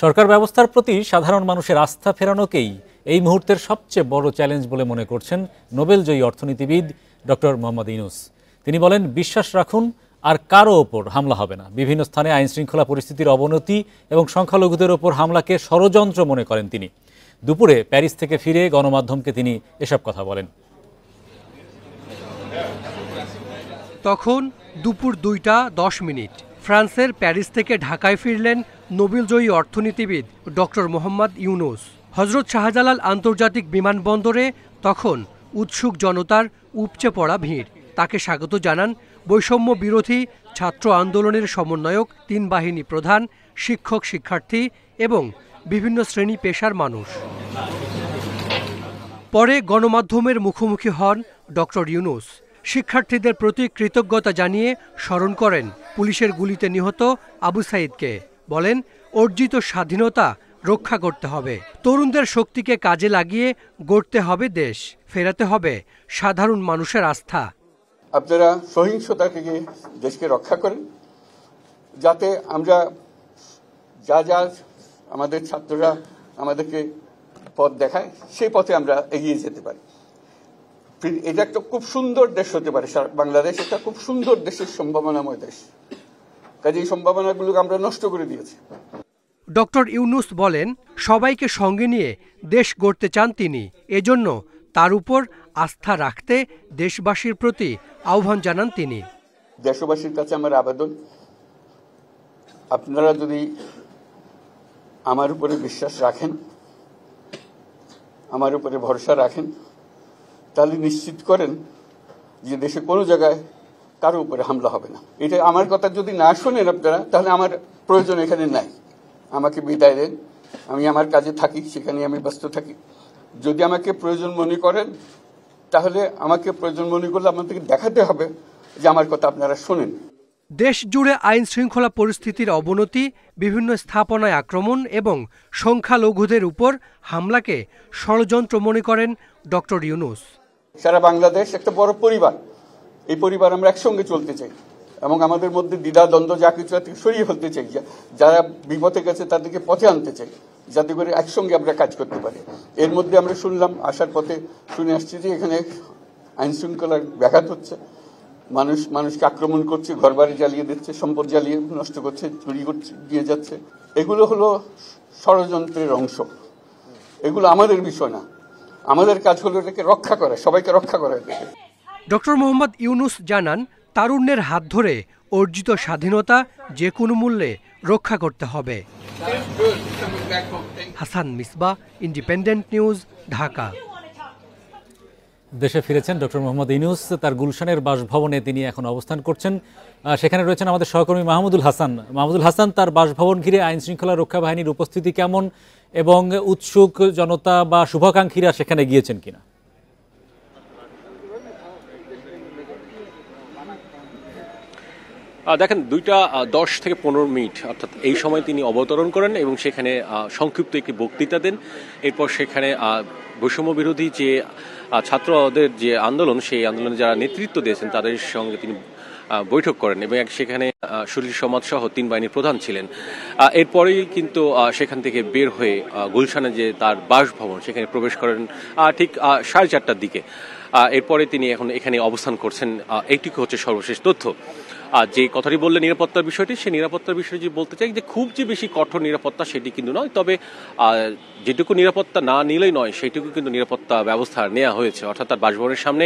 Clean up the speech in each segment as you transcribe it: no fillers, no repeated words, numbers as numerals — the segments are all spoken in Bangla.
সরকার ব্যবস্থার প্রতি সাধারণ মানুষের আস্থা ফেরানোকেই এই মুহূর্তের সবচেয়ে বড় চ্যালেঞ্জ বলে মনে করছেন নোবেলজয়ী অর্থনীতিবিদ ডক্টর মোহাম্মদ ইউনূস। তিনি বলেন, বিশ্বাস রাখুন, আর কারো ওপর হামলা হবে না। বিভিন্ন স্থানে আইনশৃঙ্খলা পরিস্থিতির অবনতি এবং সংখ্যালঘুদের ওপর হামলাকে ষড়যন্ত্র মনে করেন তিনি। দুপুরে প্যারিস থেকে ফিরে গণমাধ্যমকে তিনি এসব কথা বলেন। তখন দুপুর 2:10 ফ্রান্সের প্যারিস থেকে ঢাকায় ফিরলেন নোবেলজয়ী অর্থনীতিবিদ ডক্টর মোহাম্মদ ইউনূস। হজরত শাহজালাল আন্তর্জাতিক বিমানবন্দরে তখন উৎসুক জনতার উপচে পড়া ভিড়। তাকে স্বাগত জানান বৈষম্য বিরোধী ছাত্র আন্দোলনের সমন্বয়ক, 3 বাহিনী প্রধান, শিক্ষক, শিক্ষার্থী এবং বিভিন্ন শ্রেণী পেশার মানুষ। পরে গণমাধ্যমের মুখোমুখি হন ডক্টর ইউনূস। শিক্ষার্থীদের প্রতি কৃতজ্ঞতা জানিয়ে স্মরণ করেন পুলিশের গুলিতে নিহত আবু সাইদকে। বলেন, অর্জিত স্বাধীনতা রক্ষা করতে হবে, তরুণদের শক্তিকে কাজে লাগিয়ে গড়তে হবে দেশ, ফেরাতে হবে সাধারণ মানুষের আস্থা। আপনারা সহিংসতা থেকে দেশকে রক্ষা করেন, যাতে আমরা যা আমাদের ছাত্ররা আমাদেরকে পথ দেখায় সেই পথে আমরা এগিয়ে যেতে পারি। এটা একটা খুব সুন্দর দেশ হতে পারে। বাংলাদেশ একটা খুব সুন্দর দেশের সম্ভাবনাময় দেশ, কাজে এই সম্ভাবনাগুলোকে আমরা নষ্ট করে দিয়েছি। ডক্টর ইউনূস বলেন, সবাইকে সঙ্গে নিয়ে দেশ গড়তে চান তিনি। এজন্য তার উপর আস্থা রাখতে দেশবাসীর প্রতি আহ্বান জানান তিনি। দেশবাসীর কাছে আমার আবেদন, আপনারা যদি আমার উপরে বিশ্বাস রাখেন, আমার উপরে ভরসা রাখেন, তাহলে নিশ্চিত করেন যে দেশে কোনো জায়গায় কারো উপরে হামলা হবে না। এটা আমার কথা যদি না শোনেন আপনারা, তাহলে আমার প্রয়োজন এখানে নাই। আমাকে বিদায় দেন, আমি আমার কাজে থাকি, সেখানে আমি ব্যস্ত থাকি। যদি আমাকে প্রয়োজন মনে করেন, তাহলে আমাকে প্রয়োজন মনে করলে আপনাদেরকে দেখাতে হবে যে আমার কথা আপনারা শোনেন। দেশ জুড়ে আইন শৃঙ্খলা পরিস্থিতির অবনতি, বিভিন্ন স্থাপনায় আক্রমণ এবং সংখ্যালঘুদের উপর হামলাকে ষড়যন্ত্র মনে করেন ডক্টর ইউনূস। সারা বাংলাদেশ একটা বড় পরিবার, এই পরিবার আমরা একসঙ্গে চলতে চাই এবং আমাদের মধ্যে দ্বিধা দ্বন্দ্ব যা কিছু থেকে সরিয়ে ফেলতে চাই। যারা বিপথে গেছে তাদেরকে পথে আনতে চাই, যাতে করে একসঙ্গে আমরা কাজ করতে পারি। এর মধ্যে আমরা শুনলাম, আসার পথে শুনে আসছি যে এখানে আইন শৃঙ্খলার ব্যাঘাত হচ্ছে, মানুষকে আক্রমণ করছে, ঘরবাড়ি জ্বালিয়ে দিচ্ছে, সম্পদ জ্বালিয়ে নষ্ট করছে, চুরি করছে, দিয়ে যাচ্ছে। এগুলো হলো ষড়যন্ত্রের অংশ। এগুলো আমাদের বিষয় না, আমাদের কাজ হলো এটাকে রক্ষা করা, সবাইকে রক্ষা করা। ডক্টর মোহাম্মদ ইউনূস জানান, তারুণ্যের হাত ধরে অর্জিত স্বাধীনতা যে কোনো মূল্যে রক্ষা করতে হবে। Hasan Misbah, independent news, Dhaka. দেশে ফিরেছেন ডক্টর মোহাম্মদ ইউনূস। তার গুলশানের বাসভবনে তিনি এখন অবস্থান করছেন। সেখানে রয়েছেন আমাদের সহকর্মী মাহমুদুল হাসান। মাহমুদুল হাসান, তার বাসভবন ঘিরে আইন শৃঙ্খলা রক্ষা বাহিনীর উপস্থিতি কেমন এবং উৎসুক জনতা বা শুভাকাঙ্ক্ষীরা সেখানে গিয়েছেন কিনা? দেখেন, 2:10 থেকে 15 মিনিট অর্থাৎ এই সময় তিনি অবতরণ করেন এবং সেখানে সংক্ষিপ্ত একটি বক্তৃতা দেন। এরপর সেখানে বৈষম্য বিরোধী যে ছাত্রদের যে আন্দোলন, সেই আন্দোলনে যারা নেতৃত্ব দিয়েছেন তাদের সঙ্গে তিনি বৈঠক করেন এবং সেখানে সুশীল সমাজ সহ 3 বাহিনীর প্রধান ছিলেন। এরপরেই কিন্তু সেখান থেকে বের হয়ে গুলশানে যে তার বাসভবন, সেখানে প্রবেশ করেন ঠিক 4:30টার দিকে। এরপরে তিনি এখন এখানে অবস্থান করছেন। এইটুকু হচ্ছে সর্বশেষ তথ্য। যে কথাটি বললেন নিরাপত্তার বিষয়টি, সেই নিরাপত্তার বিষয়ে যদি বলতে চাই যে খুব যে বেশি কঠোর নিরাপত্তা সেটি কিন্তু নয়, তবে যেটুকু নিরাপত্তা না নিলেই নয় সেইটুকু কিন্তু নিরাপত্তা ব্যবস্থা নেওয়া হয়েছে। অর্থাৎ তার বাসভবনের সামনে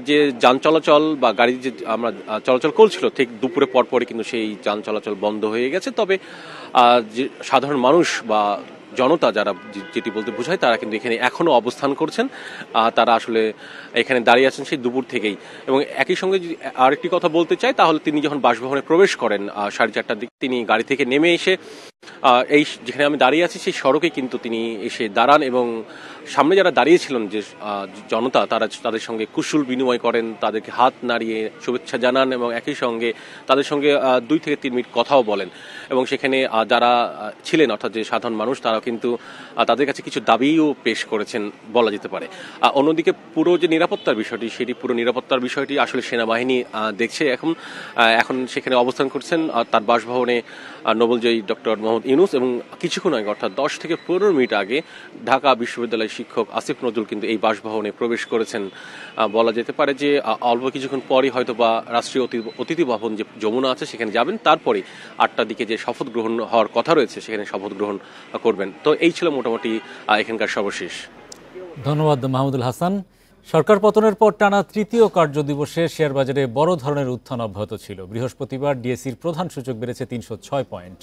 যে যান চলাচল বা গাড়ি যে আমরা চলাচল করছিল, ঠিক দুপুরে পরপরই কিন্তু সেই যান চলাচল বন্ধ হয়ে গেছে। তবে যে সাধারণ মানুষ বা জনতা যারা যেটি বলতে বোঝায়, তারা কিন্তু এখানে এখনো অবস্থান করছেন। তারা আসলে এখানে দাঁড়িয়ে আছেন সেই দুপুর থেকেই। এবং একই সঙ্গে যদি আরেকটি কথা বলতে চাই, তাহলে তিনি যখন বাসভবনে প্রবেশ করেন 4:30টার দিকে, তিনি গাড়ি থেকে নেমে এসে এই যেখানে আমি দাঁড়িয়ে আছি সেই সড়কে কিন্তু তিনি এসে দাঁড়ান এবং সামনে যারা দাঁড়িয়েছিলেন যে জনতা, তারা তাদের সঙ্গে কুশল বিনিময় করেন, তাদেরকে হাত নাড়িয়ে শুভেচ্ছা জানান এবং একই সঙ্গে তাদের সঙ্গে 2 থেকে 3 মিনিট কথাও বলেন। এবং সেখানে যারা ছিলেন অর্থাৎ যে সাধারণ মানুষ, তারা কিন্তু তাদের কাছে কিছু দাবিও পেশ করেছেন বলা যেতে পারে। অন্যদিকে পুরো যে নিরাপত্তার বিষয়টি, সেটি পুরো নিরাপত্তার বিষয়টি আসলে সেনাবাহিনী দেখছে। এখন সেখানে অবস্থান করছেন তার বাসভবনে নোবেলজয়ী ডক্টর মোহাম্মদ ইউনূস, এবং কিছুক্ষণ আগে অর্থাৎ 10 থেকে 15 মিনিট আগে ঢাকা বিশ্ববিদ্যালয়ের শিক্ষক আসিফ নজরুল কিন্তু এই বাসভবনে প্রবেশ করেছেন। বলা যেতে পারে যে অল্প কিছুক্ষণ পরই হয়তো বা রাষ্ট্রীয় অতিথি ভবন যে যমুনা আছে সেখানে যাবেন, তারপরে 8টার দিকে যে শপথ গ্রহণ হওয়ার কথা রয়েছে সেখানে শপথ গ্রহণ করবেন। তো এই ছিল মোটামুটি এখানকার সর্বশেষ। ধন্যবাদ মাহমুদুল হাসান। সরকার পতনের পর টানা তৃতীয় কার্যদিবসে শেয়ার বাজারে বড় ধরনের উত্থান অব্যাহত ছিল। বৃহস্পতিবার ডিএসইর প্রধান সূচক বেড়েছে 306 পয়েন্ট।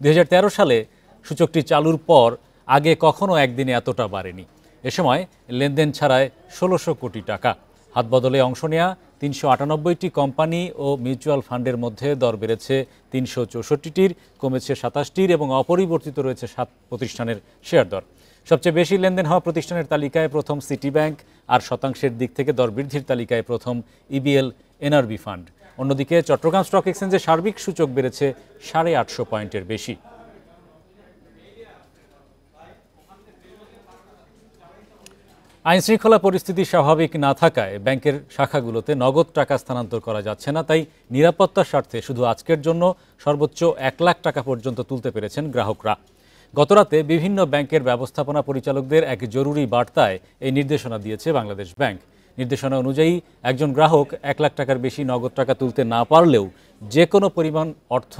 2013 সালে সূচকটি চালুর পর আগে কখনো একদিনে এতটা বাড়েনি। এ সময় লেনদেন ছাড়ায় 1600 কোটি টাকা। হাতবদলে অংশ নেয়া 398টি কোম্পানি ও মিউচুয়াল ফান্ডের মধ্যে দর বেড়েছে 364টির, কমেছে 27টির এবং অপরিবর্তিত রয়েছে 7 প্রতিষ্ঠানের শেয়ার দর। সবচেয়ে বেশি লেনদেন হওয়া প্রতিষ্ঠানের তালিকায় প্রথম সিটি ব্যাংক, আর শতাংশের দিক থেকে দর বৃদ্ধির তালিকায় প্রথম ইবিএল এনআরবি ফান্ড। অন্যদিকে চট্টগ্রাম স্টক এক্সচেঞ্জে সার্বিক সূচক বেড়েছে 850 পয়েন্টের বেশি। আইনশৃঙ্খলা পরিস্থিতি স্বাভাবিক না থাকায় ব্যাংকের শাখাগুলোতে নগদ টাকা স্থানান্তর করা যাচ্ছে না। তাই নিরাপত্তার স্বার্থে শুধু আজকের জন্য সর্বোচ্চ 1 লাখ টাকা পর্যন্ত তুলতে পেরেছেন গ্রাহকরা। গতরাতে বিভিন্ন ব্যাংকের ব্যবস্থাপনা পরিচালকদের এক জরুরি বার্তায় এই নির্দেশনা দিয়েছে বাংলাদেশ ব্যাংক। নির্দেশনা অনুযায়ী একজন গ্রাহক 1 লাখ টাকার বেশি নগদ টাকা তুলতে না পারলেও যে কোনো পরিমাণ অর্থ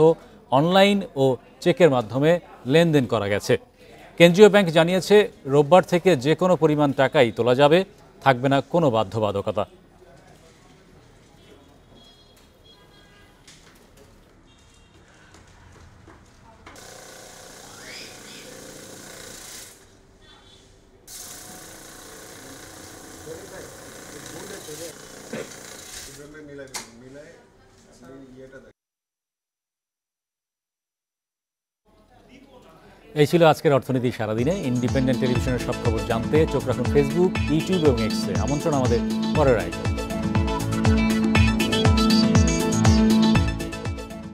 অনলাইন ও চেকের মাধ্যমে লেনদেন করা গেছে। কেন্দ্রীয় ব্যাংক জানিয়েছে, রোববার থেকে যে কোনো পরিমাণ টাকাই তোলা যাবে, থাকবে না কোনো বাধ্যবাধকতা। এই ছিল আজকের অর্থনীতি সারাদিনে। ইন্ডিপেন্ডেন্ট টেলিভিশনের সব খবর জানতে চোখ রাখুন ফেসবুক, ইউটিউব এবং এক্সে। আমন্ত্রণ আমাদের পরের আয়োজন।